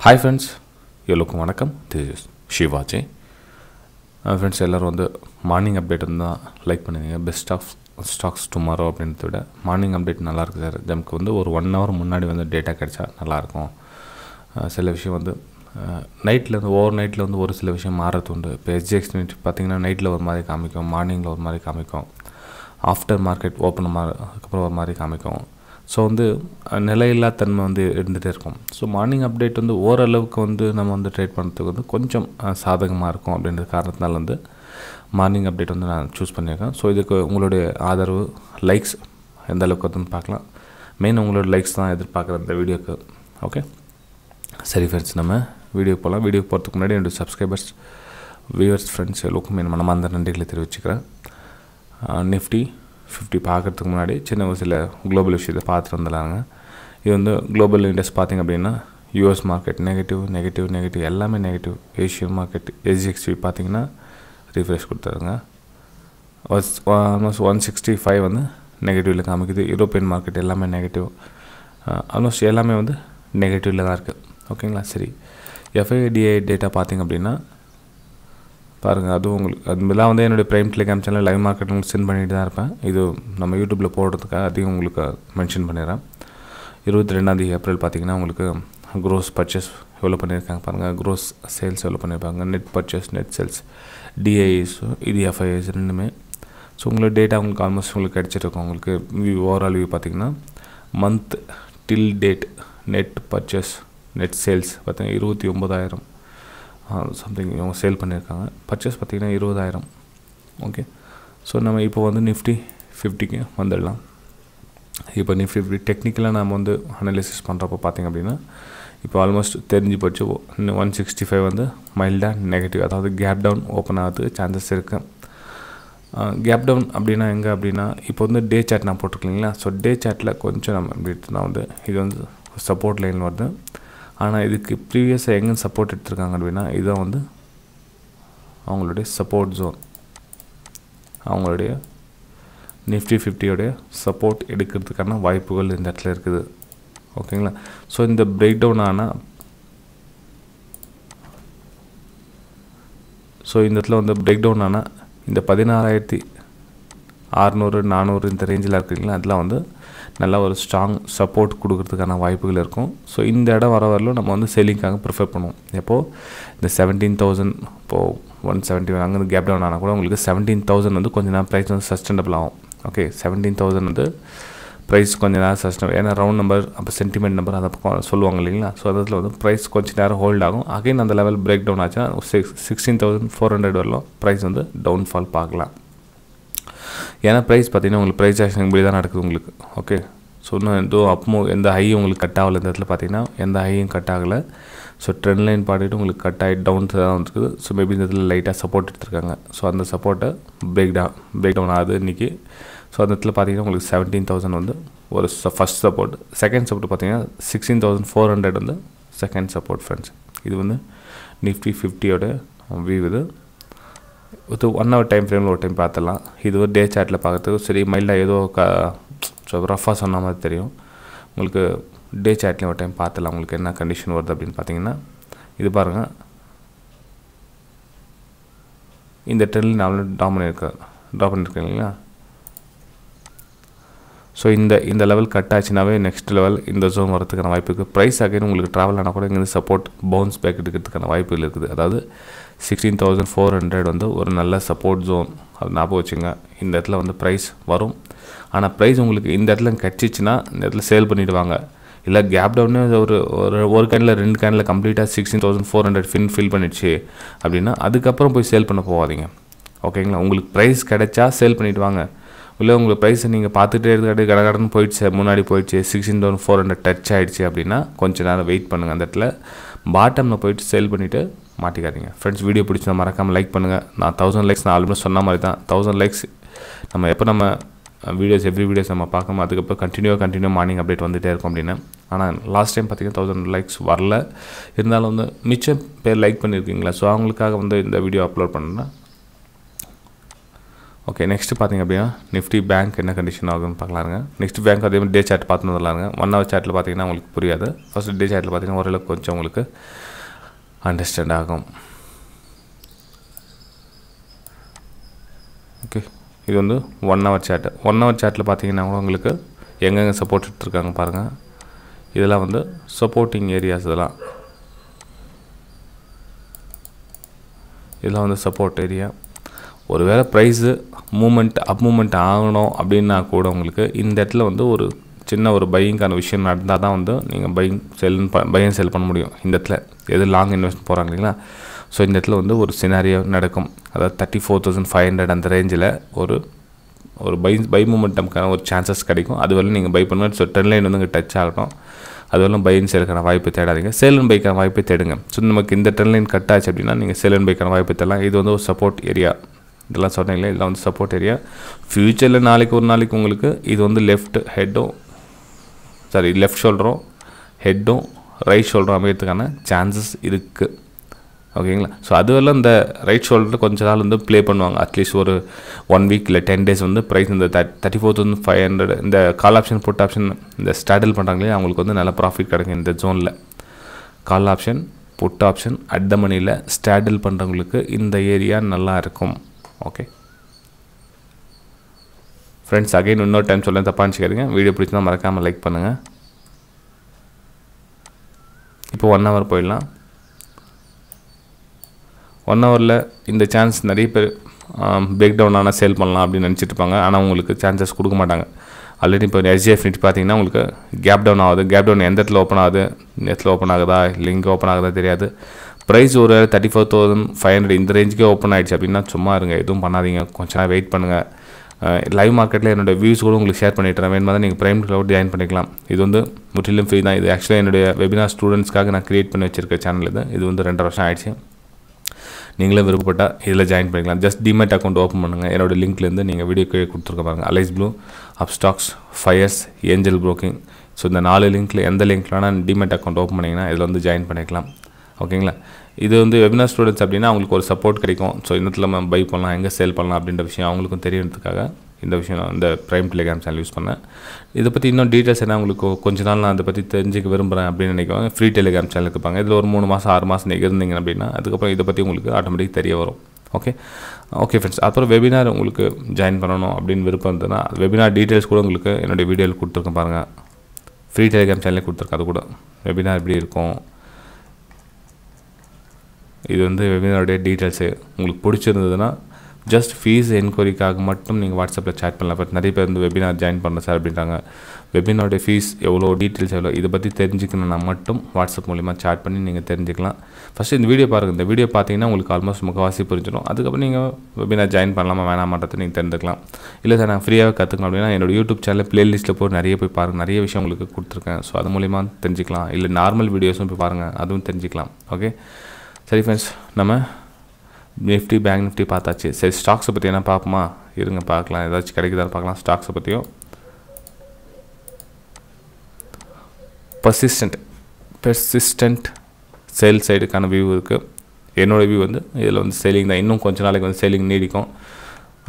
Hi friends, எல்லோருக்கும் வணக்கம். This is Shivaji. Friends எல்லாரும் வந்து மார்னிங் அப்டேட் இருந்தால் லைக் பண்ணுவீங்க. பெஸ்ட் ஆஃப் ஸ்டாக்ஸ் டுமாரோ அப்படின்றத விட மார்னிங் அப்டேட் நல்லாயிருக்கு சார். நமக்கு வந்து ஒரு 1 hour முன்னாடி வந்து டேட்டா கிடைச்சா நல்லாயிருக்கும். சில விஷயம் வந்து நைட்டில் வந்து ஓவர் நைட்டில் வந்து ஒரு சில விஷயம் மாறுறது உண்டு. இப்போ SGX பார்த்திங்கன்னா நைட்டில் ஒரு மாதிரி காமிக்கும், மார்னிங்கில் ஒரு மாதிரி காமிக்கும், ஆஃப்டர் மார்க்கெட் ஓப்பன் அதுக்கப்புறம் ஒரு மாதிரி காமிக்கும். ஸோ வந்து நிலையில்லா தன்மை வந்து இருந்துகிட்டே இருக்கும். ஸோ மார்னிங் அப்டேட் வந்து ஓரளவுக்கு வந்து நம்ம வந்து ட்ரேட் பண்ணுறதுக்கு வந்து கொஞ்சம் சாதகமாக இருக்கும் அப்படின்ற காரணத்தினால வந்து மார்னிங் அப்டேட் வந்து நான் சூஸ் பண்ணியிருக்கேன். ஸோ இதுக்கு உங்களுடைய ஆதரவு, லைக்ஸ் எந்த அளவுக்கு வருதுன்னு பார்க்கலாம். மெயின் உங்களோட லைக்ஸ் தான் எதிர்பார்க்குற இந்த வீடியோக்கு. ஓகே, சரி ஃப்ரெண்ட்ஸ், நம்ம வீடியோக்கு போகலாம். வீடியோக்கு போகிறதுக்கு முன்னாடி என்னுடைய சப்ஸ்கிரைபர்ஸ், வியூவர்ஸ், ஃப்ரெண்ட்ஸ் எல்லோருக்கும் என் மனமார்ந்த நன்றிகளை தெரிவிச்சுக்கிறேன். நிஃப்டி 50 பார்க்குறதுக்கு முன்னாடி சின்ன ஒரு சில குளோபல் விஷயத்தை பார்த்துட்டு வந்துடலாங்க. இது வந்து குளோபல் இண்டெக்ஸ் பார்த்திங்க அப்படின்னா யூஎஸ் மார்க்கெட் நெகட்டிவ் எல்லாமே நெகட்டிவ். ஏஷியன் மார்க்கெட் SGX பார்த்திங்கன்னா ரீஃப்ரெஷ் கொடுத்தாருங்க. ஆல்மோஸ்ட் 165 வந்து நெகட்டிவில் காமிக்குது. யூரோப்பியன் மார்க்கெட் எல்லாமே நெகட்டிவ். ஆல்மோஸ்ட் எல்லாமே வந்து நெகட்டிவில் தான் இருக்குது. ஓகேங்களா? சரி, FYERS டேட்டா பார்த்திங்க அப்படின்னா பாருங்கள், அதுவும் உங்களுக்கு அதுமாதிரிலாம் வந்து என்னுடைய prime Telegram channel live market உங்களுக்கு சென்ட் பண்ணிட்டு தான் இருப்பேன். இது நம்ம யூடியூப்பில் போடுறதுக்காக அதையும் உங்களுக்கு மென்ஷன் பண்ணிடுறேன். 22 ஏப்ரல் பார்த்திங்கன்னா உங்களுக்கு க்ரோஸ் பர்ச்சேஸ் எவ்வளோ பண்ணியிருக்காங்க பாருங்கள், க்ரோஸ் சேல்ஸ் எவ்வளோ பண்ணியிருப்பாங்க, net purchase, net sales, DIS, இது FYERS ரெண்டுமே. ஸோ உங்களுக்கு டேட்டா உங்களுக்கு ஆல்மோஸ்ட் உங்களுக்கு கிடச்சிருக்கும். உங்களுக்கு ஓவரால் வியூ பார்த்திங்கன்னா month till date net purchase, net sales பார்த்திங்கன்னா 29,000 சம்திங் இவங்க சேல் பண்ணியிருக்காங்க. பர்ச்சேஸ் பார்த்திங்கன்னா 20,000. ஓகே, ஸோ நம்ம இப்போ வந்து நிஃப்டி 50க்கு வந்துடலாம். இப்போ நிஃப்டி 50 டெக்னிக்கலாக நம்ம வந்து அனலிசிஸ் பண்ணுறப்போ பார்த்திங்க அப்படின்னா இப்போ ஆல்மோஸ்ட் தெரிஞ்சு போச்சு. 165 வந்து மைல்டாக நெகட்டிவ், அதாவது கேப் டவுன் ஓப்பன் ஆகிறதுக்கு சான்சஸ் இருக்குது. கேப் டவுன் அப்படின்னா எங்கே அப்படின்னா இப்போ வந்து டே சார்ட் நான் போட்டிருக்கீங்களா. ஸோ டே சார்ட்டில் கொஞ்சம் நம்ம எப்படி எடுத்துனா வந்து இது வந்து சப்போர்ட் லைன் வருது. ஆனால் இதுக்கு ப்ரீவியஸாக எங்கே சப்போர்ட் எடுத்திருக்காங்க அப்படின்னா இதுதான் வந்து அவங்களுடைய சப்போர்ட் ஜோன். அவங்களுடைய நிஃப்டி 50யோடைய சப்போர்ட் எடுக்கிறதுக்கான வாய்ப்புகள் இந்த இடத்துல இருக்குது. ஓகேங்களா? ஸோ இந்த பிரேக் டவுன் ஆனால் இந்த இடத்துல வந்து பிரேக் டவுன் ஆனால் இந்த 16,600 400 இந்த ரேஞ்சில் இருக்குங்களா, அதெல்லாம் வந்து நல்லா ஒரு ஸ்ட்ராங் சப்போர்ட் கொடுக்கறதுக்கான வாய்ப்புகள் இருக்கும். ஸோ இந்த இடம் வர வரலும் நம்ம வந்து செல்லிங்காக ப்ரிஃபர் பண்ணுவோம். எப்போது இந்த 17,000 இப்போது 171 அங்கேருந்து கேப் டவுன் ஆனால் கூட உங்களுக்கு 17,000 வந்து கொஞ்சம் நேரம் ப்ரைஸ் வந்து சஸ்டெண்டபிள் ஆகும். ஓகே, 17,000 வந்து ப்ரைஸ் கொஞ்சம் நேரம் சஸ்டெண்டபிள், ஏன்னா ரவுண்ட் நம்பர் அப்போ சென்டிமெண்ட் நம்பர் அதை பக்கம் சொல்லுவாங்க இல்லைங்களா. ஸோ அதில் வந்து ப்ரைஸ் கொஞ்சம் நேரம் ஹோல்ட் ஆகும். அகைன் அந்த லெவல் பிரேக் டவுன் ஆச்சுன்னா 16,400 வரலாம் ப்ரைஸ் வந்து டவுன்ஃபால் பார்க்கலாம். ஏன்னா ப்ரைஸ் பார்த்திங்கன்னா உங்களுக்கு ப்ரைஸ் ஆக்ஷன் இப்படி தான் நடக்குது உங்களுக்கு. ஓகே, ஸோ இன்னும் எந்த ஹையும் உங்களுக்கு கட் ஆகலை. இந்த இடத்துல பார்த்திங்கன்னா எந்த ஹையும் கட் ஆகலை. ஸோ ட்ரெண்ட் லைன் பாடிட்டு உங்களுக்கு கட் ஆகி டவுன் தான் வந்துருக்குது. ஸோ மேபி இந்த இடத்துல லைட்டாக சப்போர்ட் எடுத்துருக்காங்க. ஸோ அந்த சப்போர்ட்டை பிரேக் டவுன் ஆகுது இன்றைக்கி. ஸோ அந்த இடத்துல பார்த்திங்கன்னா உங்களுக்கு 17,000 வந்து ஒரு ஃபஸ்ட் சப்போர்ட். செகண்ட் சப்போர்ட் பார்த்திங்கன்னா 16,400 வந்து செகண்ட் சப்போர்ட் ஃப்ரெண்ட்ஸ். இது வந்து நிஃப்டி 50யோட வியூ. இது 1 hour டைம் ஃப்ரேமில் ஒரு டைம் பார்த்துடலாம். இது ஒரு டே சார்ட்டில் பார்க்குறதுக்கு சரி மைல்டாக ஏதோ ரஃபாக சொன்ன மாதிரி தெரியும். உங்களுக்கு டே சார்ட்லேயும் ஒரு டைம் பார்த்துடலாம் உங்களுக்கு என்ன கண்டிஷன் வருது அப்படின்னு பார்த்தீங்கன்னா இது பாருங்கள். இந்த ட்ரெண்டில் நான் ட்ரா பண்ணியிருக்கேன் இல்லைங்களா. ஸோ இந்த லெவல் கட் ஆச்சுனாவே நெக்ஸ்ட் லெவல் இந்த ஜோன் வரதுக்கான வாய்ப்பு இருக்குது. ப்ரைஸ் அகைன் உங்களுக்கு ட்ராவல் ஆனால் கூட இங்கேருந்து சப்போர்ட் பவுன்ஸ் பேக் எடுக்கிறதுக்கான வாய்ப்புகள் இருக்குது. அதாவது 16,400 வந்து ஒரு நல்ல சப்போர்ட் ஜோன், அது ஞாபகம் வச்சுங்க. இந்த இடத்துல வந்து ப்ரைஸ் வரும். ஆனால் ப்ரைஸ் உங்களுக்கு இந்த இடத்துல கிடச்சிச்சின்னா இந்த இடத்துல சேல் பண்ணிவிடுவாங்க. இல்லை கேப் டவுன்னு ஒரு கேனில் 2 கேனில் கம்ப்ளீட்டாக 16,400 ஃபில் பண்ணிடுச்சு அப்படின்னா அதுக்கப்புறம் போய் சேல் பண்ண போகாதீங்க. ஓகேங்களா? உங்களுக்கு ப்ரைஸ் கிடைச்சா சேல் பண்ணிவிட்டு வாங்க. இல்லை உங்களுக்கு ப்ரைஸை நீங்கள் பார்த்துட்டே இருக்காட்டி கடகடன்னு போயிடுச்சு, முன்னாடி போயிடுச்சு, 16,400 டச் ஆகிடுச்சு அப்படின்னா கொஞ்சம் நேரம் வெயிட் பண்ணுங்கள். அந்த இடத்துல பாட்டமில் போயிட்டு சேல் பண்ணிவிட்டு மாட்டிக்காதீங்க. ஃப்ரெண்ட்ஸ், வீடியோ பிடிச்சா மறக்காமல் லைக் பண்ணுங்கள். நான் 1000 லைக்ஸ் நான் ஆல்ரெடி சொன்ன மாதிரி தான். 1000 லைக்ஸ் நம்ம எப்போ நம்ம எவ்ரி வீடியோஸ் நம்ம பார்க்கணும். அதுக்கப்புறம் கண்டினியூ மார்னிங் அப்டேட் வந்துகிட்டே இருக்கும் அப்படின்னு. ஆனால் லாஸ்ட் டைம் பார்த்திங்கன்னா 1000 லைக்ஸ் வரல. இருந்தாலும் வந்து மிச்சம் பேர் லைக் பண்ணியிருக்கீங்களா. ஸோ அவங்களுக்காக வந்து இந்த வீடியோ அப்லோட் பண்ணேன்னா ஓகே, நெக்ஸ்ட்டு பார்த்திங்க அப்படின்னா நிஃப்டி பேங்க் என்ன கண்டிஷன் ஆகுதுன்னு பார்க்கலாங்க. நெக்ஸ்ட் பேங்க் அதே மாதிரி டே சார்ட் பார்த்துன்னு வரலாங்க. 1 hour சார்ட்டில் பார்த்திங்கன்னா உங்களுக்கு புரியாது. ஃபஸ்ட்டு டே சார்ட்டில் பார்த்திங்கன்னா ஓரளவுக்கு கொஞ்சம் உங்களுக்கு அண்டர்ஸ்டாண்ட் ஆகும். ஓகே, இது வந்து 1 hour சார்ட்டு. 1 hour சார்ட்டில் பார்த்திங்கன்னா உங்களுக்கு எங்கெங்கே சப்போர்ட் எடுத்துருக்காங்க பாருங்கள். இதெல்லாம் வந்து சப்போர்ட்டிங் ஏரியாஸ். இதெல்லாம் வந்து சப்போர்ட் ஏரியா. ஒருவேளை ப்ரைஸு அப் மூமெண்ட் ஆகணும் அப்படின்னா கூட உங்களுக்கு இந்த இடத்துல வந்து ஒரு சின்ன ஒரு பையிங்கான விஷயம் நடந்தால் தான் வந்து நீங்கள் பையன் செல் பண்ண முடியும். இந்த இடத்துல எது லாங் இன்வெஸ்ட் போகிறாங்க இல்லைங்களா. ஸோ இந்த இடத்துல வந்து ஒரு சினாரியோ நடக்கும். அதாவது 34,500 அந்த ரேஞ்சில் ஒரு பை மூமெண்டம்க்கான ஒரு சான்சஸ் கிடைக்கும். அதுவரை நீங்கள் பை பண்ணுவேன். ஸோ ட்ரெண்ட் லைன் வந்து இங்கே டச் ஆகட்டும். அதுவரையும் பை அண்ட் சேலுக்கான வாய்ப்பு தேடாதீங்க. சேல் அண்ட் பைக்கான வாய்ப்பை தேடுங்க. ஸோ நமக்கு இந்த ட்ரெண்ட் லைன் கட் ஆச்சு அப்படின்னா நீங்கள் சேல் அண்ட் பைக்கான வாய்ப்பு தேடலாம். இது வந்து ஒரு சப்போர்ட் ஏரியா. இதெல்லாம் சொன்னீங்களே, இதெல்லாம் வந்து சப்போர்ட் ஏரியா. ஃப்யூச்சரில் ஒரு நாளைக்கு உங்களுக்கு இது வந்து லெஃப்ட் ஷோல்டரும் ஹெட்டும் ரைட் ஷோல்டரும் அமைகிறதுக்கான சான்சஸ் இருக்குது. ஓகேங்களா. ஸோ அதுவெல்லாம் இந்த ரைட் ஷோல்டரில் கொஞ்ச நாள் வந்து ப்ளே பண்ணுவாங்க. அட்லீஸ்ட் ஒரு 1 week இல்லை 10 days வந்து ப்ரைஸ் இந்த 34,500 இந்த கால் ஆப்ஷன் புட் ஆப்ஷன் இந்த ஸ்டாடில் பண்ணுறாங்களே அவங்களுக்கு வந்து நல்ல ப்ராஃபிட் கிடைக்கும். இந்த ஜோனில் call option put option at the மணியில் ஸ்டாடில் பண்ணுறவங்களுக்கு இந்த ஏரியா நல்லா இருக்கும். ஓகே ஃப்ரெண்ட்ஸ், அகைன் இன்னொரு டைம் சொல்ல தப்பாக நினச்சிக்காதீங்க. வீடியோ பிடிச்சிருந்தா மறக்காமல் லைக் பண்ணுங்கள். இப்போ 1 hour போயிடலாம். 1 hourல இந்த சான்ஸ் நிறைய பேர் பிரேக் டவுன் ஆனால் சேல் பண்ணலாம் அப்படின்னு நினச்சிட்டு இருப்பாங்க. ஆனால் உங்களுக்கு சான்சஸ் கொடுக்க மாட்டாங்க. ஆல்ரெடி இப்போ SGF நிஃப்டி பார்த்தீங்கன்னா உங்களுக்கு கேப் டவுன் ஆகுது. கேப் டவுன் எந்த இடத்துல ஓப்பன் ஆகுது, இடத்துல ஓப்பன் ஆகுதா இல்லை இங்கே ஓப்பன் ஆகுதா தெரியாது. ப்ரைஸ் ஒரு 34,500 இந்த ரேஞ்சுக்கே ஓப்பன் ஆகிடுச்சு அப்படின்னா சும்மா இருங்க, எதுவும் பண்ணாதீங்க, கொஞ்சம் நேரம் வெயிட் பண்ணுங்கள். லைவ் மார்க்கெட்டில் என்னோடய வியூஸ் கூட உங்களுக்கு ஷேர் பண்ணிட்டுறேன். வேணுமா தான் நீங்கள் ப்ரைம் க்ளவுட் ஜாயின் பண்ணிக்கலாம். இது வந்து முற்றிலும் ஃப்ரீ தான். இது ஆக்சுவலாக என்னுடைய வெபினார் ஸ்டூடெண்ட்ஸ்க்காக நான் க்ரியேட் பண்ணி வச்சுருக்க சேனல் இது வந்து 2.5 வருஷம் ஆகிடுச்சு. நீங்களும் விருப்பப்பட்டால் இதில் ஜாயின் பண்ணிக்கலாம். ஜஸ்ட் டிமேட் அக்கௌண்ட் ஓப்பன் பண்ணுங்கள். என்னோடய லிங்க்லேருந்து நீங்கள் வீடியோ கீழே கொடுத்துருக்க பாருங்கள். Alice Blue, Upstox, Fyers, Angel Broking. So இந்த 4 லிங்க்கில் எந்த லிங்க்ல வேணால் டிமேட் அக்கௌண்ட் ஓப்பன் பண்ணிங்கன்னா இதில் வந்து ஜாயின் பண்ணிக்கலாம். ஓகேங்களா. இது வந்து வெபினார் ஸ்டூடெண்ட்ஸ் அப்படின்னா அவங்களுக்கு ஒரு சப்போர்ட் கிடைக்கும். ஸோ இந்த நம்ம பை பண்ணலாம், எங்கே சேல் பண்ணலாம் அப்படின்ற விஷயம் அவங்களுக்கும் தெரியறதுக்காக இந்த விஷயம் இந்த ப்ரைம் டெலிகிராம் சேனல் யூஸ் பண்ணேன். இதை பற்றி இன்னும் டீட்டெயில்ஸ் என்ன உங்களுக்கு கொஞ்ச நாள் நான் அதை பற்றி தெரிஞ்சுக்க விரும்புகிறேன் அப்படின்னு நினைக்குவாங்க. ஃப்ரீ டெலிகிராம் சேனல் இருப்பாங்க. இதில் ஒரு 3 மாதம் 6 மாதம் நீங்கள் இருந்தீங்க அப்படின்னா அதுக்கப்புறம் இதை பற்றி உங்களுக்கு ஆட்டோமேட்டிக் தெரிய வரும். ஓகே ஃப்ரெண்ட்ஸ், அப்புறம் வெபினார் உங்களுக்கு ஜாயின் பண்ணணும் அப்படின்னு விருப்பம் இருந்ததுன்னா வெபினார் டீட்டெயில்ஸ் கூட உங்களுக்கு என்னுடைய வீடியோவில் கொடுத்துருக்கேன் பாருங்கள். ஃப்ரீ டெலிகிராம் சேனலே கொடுத்துருக்கேன். அது கூட வெபினார் எப்படி இருக்கும், இது வந்து வெபினாருடைய டீட்டெயில்ஸு உங்களுக்கு பிடிச்சிருந்ததுன்னா ஜஸ்ட் ஃபீஸ் என்கொயரிக்காக மட்டும் நீங்கள் வாட்ஸ்அப்பில் சேட் பண்ணலாம். பட் நிறைய பேர் வந்து வெபினார் ஜாயின் பண்ண சார் அப்படின்றாங்க. வெபினாருடைய ஃபீஸ் எவ்வளோ, டீட்டெயில்ஸ் எவ்வளோ, இதை பற்றி தெரிஞ்சுக்கணுன்னா மட்டும் வாட்ஸ்அப் மூலிமா சேட் பண்ணி நீங்கள் தெரிஞ்சுக்கலாம். ஃபஸ்ட்டு இந்த வீடியோ பாருங்கள். இந்த வீடியோ பார்த்தீங்கன்னா உங்களுக்கு ஆல்மோஸ்ட் முக்கால்வாசி புரிஞ்சிடும். அதுக்கப்புறம் நீங்கள் வெபினார் ஜாயின் பண்ணலாமா வேணாமான்றதை நீங்கள் தெரிஞ்சுக்கலாம். இல்லை சார் நான் ஃப்ரீயாகவே கற்றுக்கணும் அப்படின்னா என்னோடய யூடியூப் சேனலில் ப்ளேலிஸ்ட்டில் போய் நிறைய போய் பாருங்கள். நிறைய விஷயம் உங்களுக்கு கொடுத்துருக்கேன். ஸோ அது மூலிமா தெரிஞ்சுக்கலாம். இல்லை நார்மல் வீடியோஸும் போய் பாருங்கள், அதுவும் தெரிஞ்சுக்கலாம். ஓகே சரி ஃப்ரெண்ட்ஸ், நம்ம நிஃப்டி பேங்க் நிஃப்டி பார்த்தாச்சு. சரி, ஸ்டாக்ஸை பற்றி என்ன பார்ப்போமா? இருங்க பார்க்கலாம், ஏதாச்சும் கிடைக்குதான்னு பார்க்கலாம். ஸ்டாக்ஸை பற்றியும் பெர்சிஸ்டன்ட் சேல் சைடுக்கான வியூ இருக்குது. என்னோடய வியூ வந்து இதில் வந்து சேலிங் தான். இன்னும் கொஞ்சம் நாளைக்கு வந்து சேலிங் நீடிக்கும்.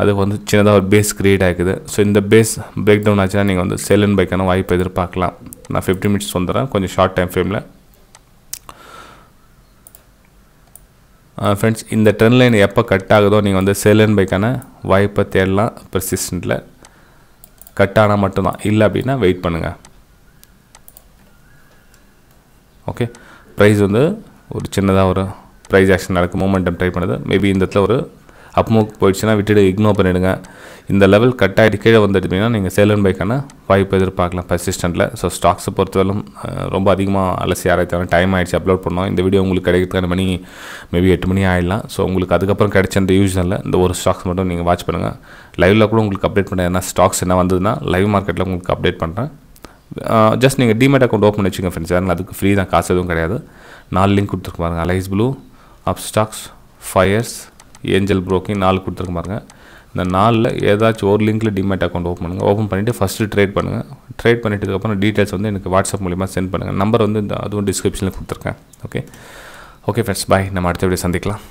அது வந்து சின்னதாக ஒரு பேஸ் க்ரியேட் ஆகிக்குது. ஸோ இந்த பேஸ் பிரேக் டவுன் ஆச்சுன்னா நீங்கள் வந்து சேல் அண்ட் பைக்கான வாய்ப்பு எதிர்பார்க்கலாம். நான் 50 minutes வந்துடுறேன், கொஞ்சம் ஷார்ட் டைம் ஃப்ரேமில். ஃப்ரெண்ட்ஸ், இந்த ட்ரெண்ட் லைன் எப்போ கட் ஆகுதோ நீங்கள் வந்து சேல் அண்ட் பைக்கான வாய்ப்பை தேடலாம். பெர்சிஸ்டன்ட்டில் கட் ஆனால் மட்டும்தான், இல்லை அப்படின்னா வெயிட் பண்ணுங்கள். ஓகே, ப்ரைஸ் வந்து ஒரு சின்னதாக ஒரு ப்ரைஸ் ஆக்ஷன் நடக்கும், மூமெண்டம் ட்ரை பண்ணுது. மேபி இந்த இடத்துல ஒரு அப் மூவ் போயிடுச்சுன்னா விட்டுட்டு இக்னோர் பண்ணிவிடுங்க. இந்த லெவல் கட் ஆகிட்டு கீழே வந்துட்டுனா நீங்கள் சேல் அண்ட் பைக்கான வாய்ப்பு எதிர்பார்க்கலாம் பெர்சிஸ்டன்ட்டில். ஸோ ஸ்டாக்ஸை பொறுத்தவரைக்கும் ரொம்ப அதிகமாக அலசி ஆராய்ச்சான டைம் ஆகிடுச்சு அப்லோட் பண்ணோம். இந்த வீடியோ உங்களுக்கு கிடைக்கிறதுக்கான மணி மேபி 8 மணி ஆகிடலாம். ஸோ உங்களுக்கு அதுக்கப்புறம் கிடைச்ச அந்த யூஸ்னில் இந்த ஒரு ஸ்டாக்ஸ் மட்டும் நீங்கள் வாட்ச் பண்ணுங்கள். லைவில் கூட உங்களுக்கு அப்டேட் பண்ணுறேன். ஏன்னா ஸ்டாக்ஸ் என்ன வந்ததுன்னா லைவ் மார்க்கெட்டில் உங்களுக்கு அப்டேட் பண்ணுறேன். ஜஸ்ட் நீங்கள் டிமேட் அக்கௌண்ட் ஓப்பன் பண்ணி வச்சுக்கோங்க ஃப்ரெண்ட்ஸ். அதனால் அதுக்கு ஃப்ரீ தான், காசு எதுவும் கிடையாது. 4 லிங்க் கொடுத்துருக்கு பாருங்கள். Alice Blue, Upstox, Fyers, Angel Broking 4 கொடுத்துருக்கு பாருங்கள். இந்த 4ல் ஏதாச்சும் ஒரு லிங்க்கில் டிமேட் அக்கௌண்ட் ஓப்பன் பண்ணுங்கள். ஓப்பன் பண்ணிவிட்டு ஃபஸ்ட்டு ட்ரேட் பண்ணுங்கள். ட்ரேட் பண்ணிட்டதுக்கப்புறம் டீட்டெயில்ஸ் வந்து எனக்கு வாட்ஸ்அப் மூலிமா சென்ட் பண்ணுங்கள். நம்பர் வந்து இந்த அதுவும் டிஸ்கிரிப்ஷனில் கொடுத்துருக்கேன். ஓகே ஃப்ரெண்ட்ஸ், பாய். நம்ம அடுத்த வீடியோ சந்திக்கலாம்.